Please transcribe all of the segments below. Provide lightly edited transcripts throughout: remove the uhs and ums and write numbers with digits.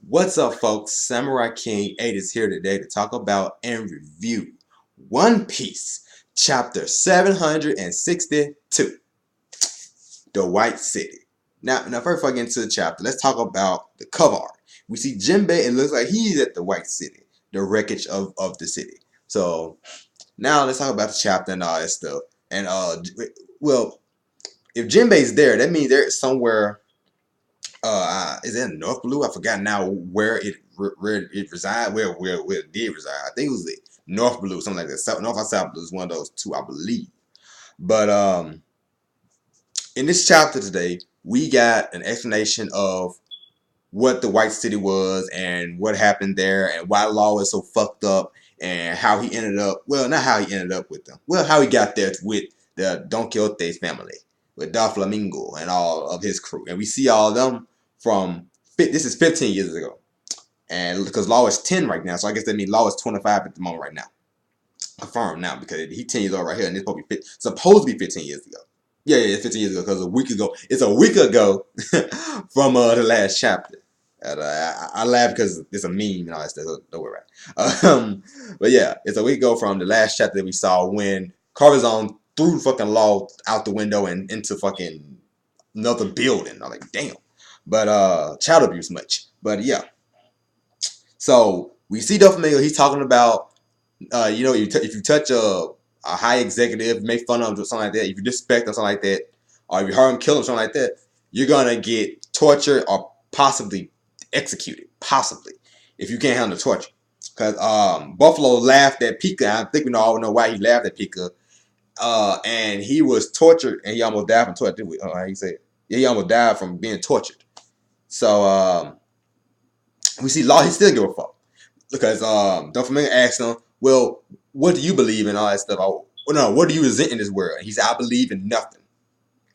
What's up, folks? Samurai King 8 is here today to talk about and review One Piece, chapter 762, The White City. Now, first before I get into the chapter, let's talk about the cover art. We see Jinbei, it looks like he's at the White City, the wreckage of the city. So, now let's talk about the chapter and all that stuff. And, well, if Jinbei's there, that means they're somewhere. Is it in North Blue? I forgot now where it resides, where it did reside. I think it was the North Blue, something like that. North or South Blue is one of those two, I believe. But in this chapter today, we got an explanation of what the White City was and what happened there and why Law is so fucked up and how he ended up. Well, not how he ended up with them. Well, how he got there with the Don Quixote's family, with Doflamingo and all of his crew, and we see all of them from. This is 15 years ago, and because Law is 10 right now, so I guess that means Law is 25 at the moment right now. Confirmed now because he's 10 years old right here, and it's supposed to be 15 years ago. Yeah, it's 15 years ago because a week ago. It's a week ago from the last chapter. And, I laugh because it's a meme and all that stuff. So don't worry about it. But yeah, it's a week ago from the last chapter that we saw when Carvazon threw fucking Law out the window and into fucking another building. I'm like, damn. But child abuse much. But yeah. So we see Doflamingo. He's talking about, if you touch a high executive, make fun of him or something like that, if you disrespect him, something like that, or if you hurt him, kill him, something like that, you're gonna get tortured or possibly executed, possibly, if you can't handle the torture. Because Buffalo laughed at Pika. I think we all know why he laughed at Pika. And he was tortured, and he almost died from torture. How you say it? Yeah, he almost died from being tortured. So we see Law. He still give a fuck because Doflamingo asked him, "Well, what do you believe in all that stuff? Oh, no, what do you resent in this world?" And he said, "I believe in nothing."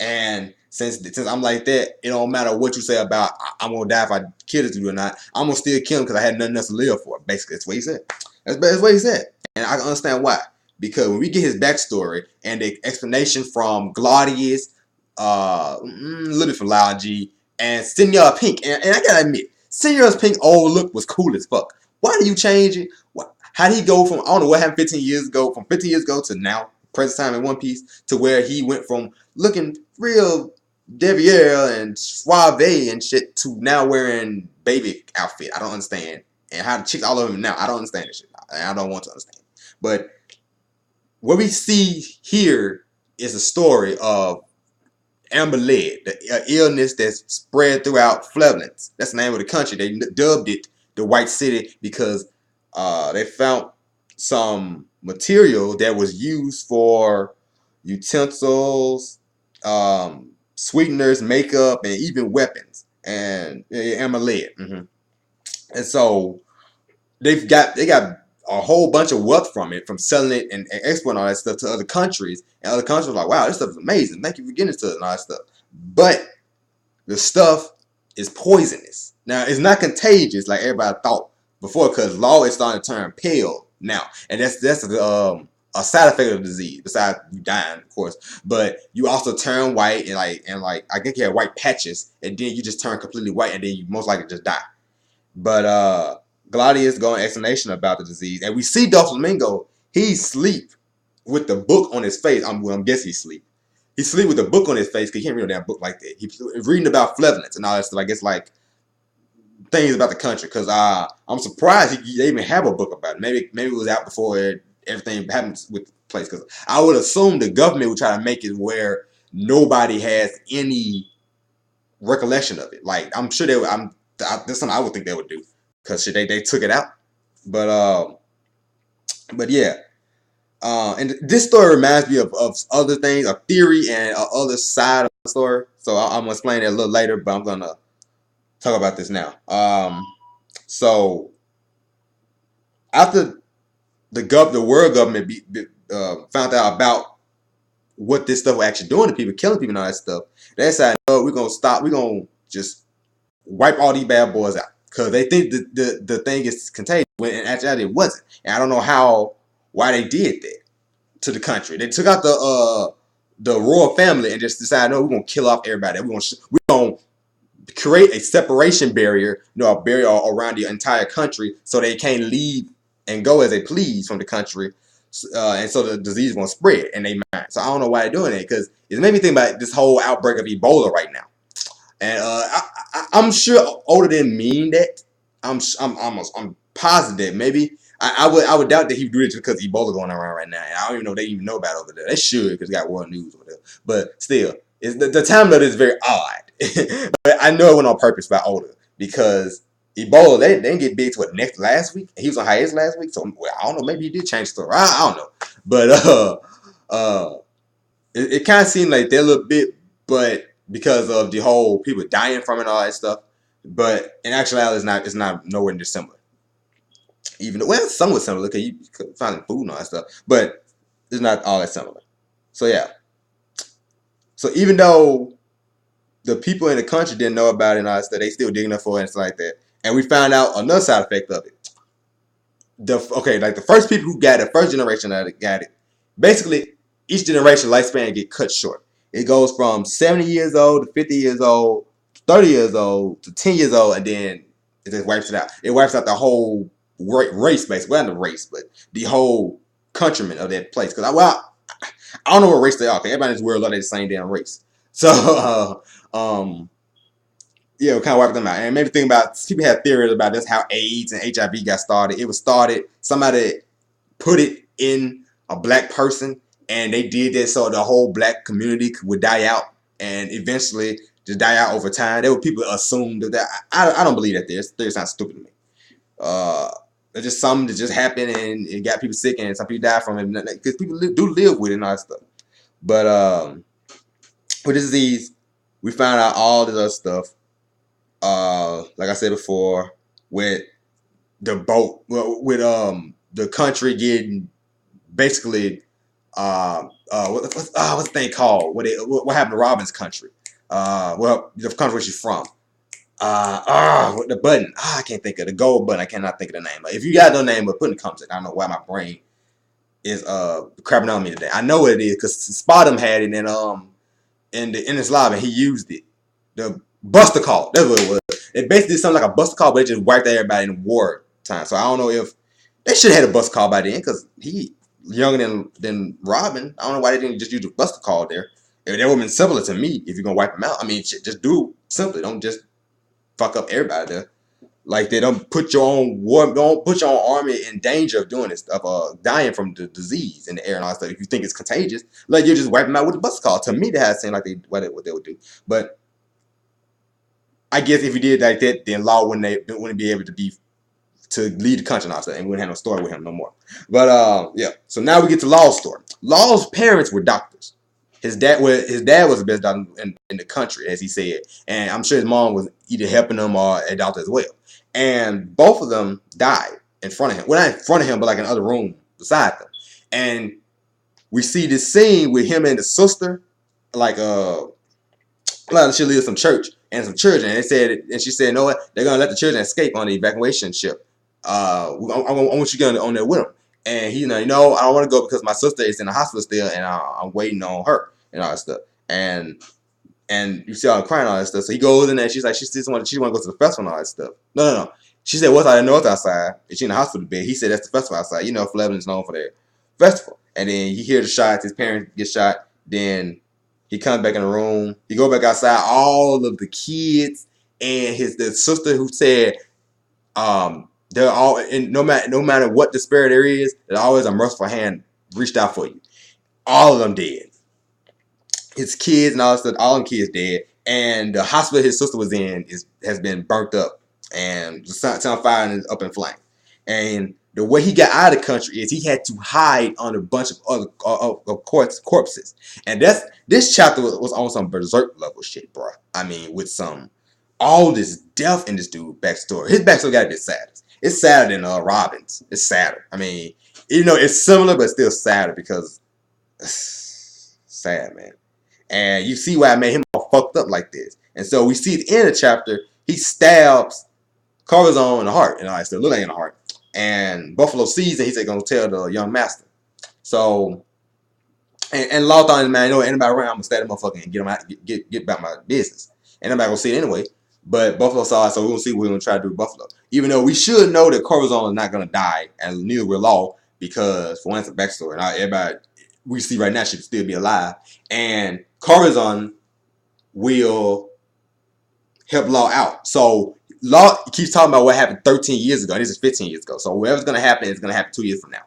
And since I'm like that, it don't matter what you say about I'm gonna die if I kill this dude or not. I'm gonna still kill him because I had nothing else to live for. Basically, that's what he said. That's what he said, and I can understand why. Because when we get his backstory and the explanation from Gladius, a little bit from Lao G, and Senor Pink, and I gotta admit, Senor Pink old look was cool as fuck. Why did you change it? How did he go from, I don't know what happened 15 years ago, from 15 years ago to now, present time in One Piece, to where he went from looking real Devier and Suave and shit to now wearing baby outfit. I don't understand. And how the chicks all over him now, I don't understand this shit. I don't want to understand. But what we see here is a story of amber lead, the illness that's spread throughout Flevance. That's the name of the country. They dubbed it the White City because they found some material that was used for utensils, sweeteners, makeup, and even weapons, and amber lead. And so they got a whole bunch of wealth from it, from selling it and exporting all that stuff to other countries. And other countries were like, wow, this stuff is amazing. Thank you for getting into it and all that stuff. But the stuff is poisonous. Now, it's not contagious like everybody thought before, because Law is starting to turn pale now. And that's a side effect of the disease, besides you dying, of course. But you also turn white, and like I think you have white patches, and then you just turn completely white, and then you most likely just die. But Gladius go an explanation about the disease, and we see Doflamingo. He sleep with the book on his face. I'm guessing he sleep. He sleep with the book on his face because he can't read a damn book like that. He's reading about Flevance and all that stuff. I guess like things about the country. Because I'm surprised they even have a book about it. Maybe it was out before everything happened with the place. Because I would assume the government would try to make it where nobody has any recollection of it. Like I'm sure they would. That's something I would think they would do, because they took it out. But yeah. And this story reminds me of other things, a theory and other side of the story. So I'm gonna explain it a little later, but I'm gonna talk about this now. So after the world government found out about what this stuff was actually doing to people, killing people and all that stuff, they decided, oh, we're gonna stop. We're gonna just wipe all these bad boys out because they think the thing is contagious when in actuality it wasn't. And I don't know why they did that to the country. They took out the royal family and just decided, no, we're gonna kill off everybody. We're gonna create a separation barrier, a barrier around the entire country, so they can't leave and go as they please from the country, and so the disease won't spread in their mind. So I don't know why they're doing it, because it made me think about this whole outbreak of Ebola right now. And I'm sure Oda didn't mean that. I'm positive. Maybe I would doubt that he would do it just because Ebola going around right now. And I don't even know if they even know about it over there. They should, because they got world news over there. But still, the time of it is very odd. But I know it went on purpose by Oda, because Ebola, they didn't get big to it last week. He was on hiatus last week, so I don't know. Maybe he did change the story. I don't know. But it kind of seemed like they're a little bit, but because of the whole people dying from it and all that stuff. But in actuality, it's not nowhere near similar. Even though, well, it's somewhat similar, because you could find food and all that stuff, but it's not all that similar. So yeah. So even though the people in the country didn't know about it and all that stuff, they still digging up for it and stuff like that. And we found out another side effect of it. Like the first people who got it, first generation that got it, basically each generation lifespan get cut short. It goes from 70 years old to 50 years old, 30 years old to 10 years old, and then it just wipes it out. It wipes out the whole race, basically. Well, not the race, but the whole countrymen of that place. Because I don't know what race they are, because everybody's weird, like the same damn race. So yeah, it kind of wiped them out. And maybe think about, people have theories about this, how AIDS and HIV got started. It was started, somebody put it in a black person, and they did that so the whole black community would die out, and eventually just die out over time. There were people assumed that. I don't believe that. There's not stupid to me. It's just something that just happened, and it got people sick, and some people died from it, because people do live with it and all that stuff. But with this disease, we found out all this other stuff. Like I said before, with the boat, with the country getting basically what's the thing called? What happened to Robin's country? Well, the country where she's from. The button. I can't think of the gold button. I cannot think of the name. If you got no name, but put in the comments. I don't know why my brain is crapping on me today. I know what it is, because Spottum had it in his lobby. He used it. The Buster Call. That's what it was. It basically did something like a Buster Call, but it just wiped out everybody in war time. So I don't know if they should have had a Buster Call by then, because he younger than Robin. I don't know why they didn't just use the Buster Call there. That would have been simpler to me if you're gonna wipe them out. I mean, just do it simply. Don't just fuck up everybody there. Like, they don't put your own army in danger of doing this stuff, dying from the disease in the air and all that stuff. If you think it's contagious, like, you just wipe them out with the Buster Call. To me, that has seemed like what they would do. But I guess if you did like that, then Law wouldn't be able to lead the country and all that, and we wouldn't have no story with him no more. But yeah. So now we get to Law's story. Law's parents were doctors. His dad was the best doctor in the country, as he said, and I'm sure his mom was either helping him or a doctor as well. And both of them died in front of him. Well, not in front of him, but like in another room beside them. And we see this scene with him and the sister, like she leaves some church and some children, and she said, "No, they're gonna let the children escape on the evacuation ship. I want you going on there with them." And he, I don't want to go because my sister is in the hospital still, and I'm waiting on her and all that stuff. And you see her crying and all that stuff. So he goes in there. She's like, she want to go to the festival and all that stuff. No. She said, "What's out of north outside?" And she in the hospital bed. He said, "That's the festival outside. Flevance is known for their festival." And then he hears the shots. His parents get shot. Then he comes back in the room. He go back outside. All of the kids and the sister who said, they're all, and no matter what despair there is, there's always a merciful hand reached out for you. All of them dead. His kids and all that stuff, all them kids dead. And the hospital his sister was in has been burnt up, and the sun fire is up in flames. And the way he got out of the country is he had to hide on a bunch of other corpses. And this chapter was on some berserk level shit, bro. I mean, with all this death in this dude's backstory. His backstory got a bit sad. It's sadder than Robin's. It's sadder. I mean, it's similar, but still sadder because it's sad, man. And you see why I made him all fucked up like this. And so we see at the end of the chapter, he stabs Corazon in the heart, and I still look in the heart. And Buffalo sees it. He's gonna tell the young master. So, and Law thought, man, anybody around, I'm gonna stab that motherfucker and get him out, get about my business. And nobody gonna see it anyway. But Buffalo saw it, so we're gonna see what we're gonna try to do with Buffalo. Even though we should know that Corazon is not gonna die, and neither will Law, because for one, it's a backstory. Now everybody we see right now should still be alive, and Corazon will help Law out. So Law keeps talking about what happened 13 years ago. And this is 15 years ago. So whatever's gonna happen is gonna happen 2 years from now.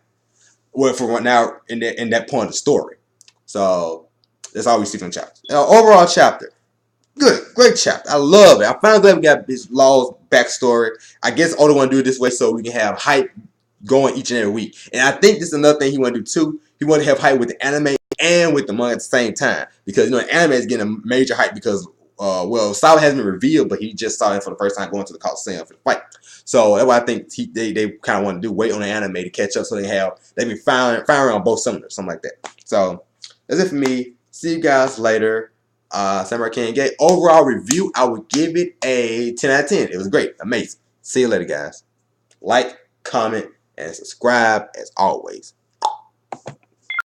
Well, from right now in that point of the story. So that's all we see from the chapter. Overall chapter. Good, great chapter. I love it. I finally glad we got this Law's backstory. I guess Oda want to do it this way so we can have hype going each and every week. And I think this is another thing he want to do too. He want to have hype with the anime and with the manga at the same time, because the anime is getting a major hype because Sawa hasn't been revealed, but he just saw him for the first time going to the Coliseum for the fight. So that's why I think they kind of want to do wait on the anime to catch up, so they be firing on both cylinders, something like that. So that's it for me. See you guys later. Samurai King Gate. Overall review, I would give it a 10 out of 10. It was great. Amazing. See you later, guys. Like, comment, and subscribe as always.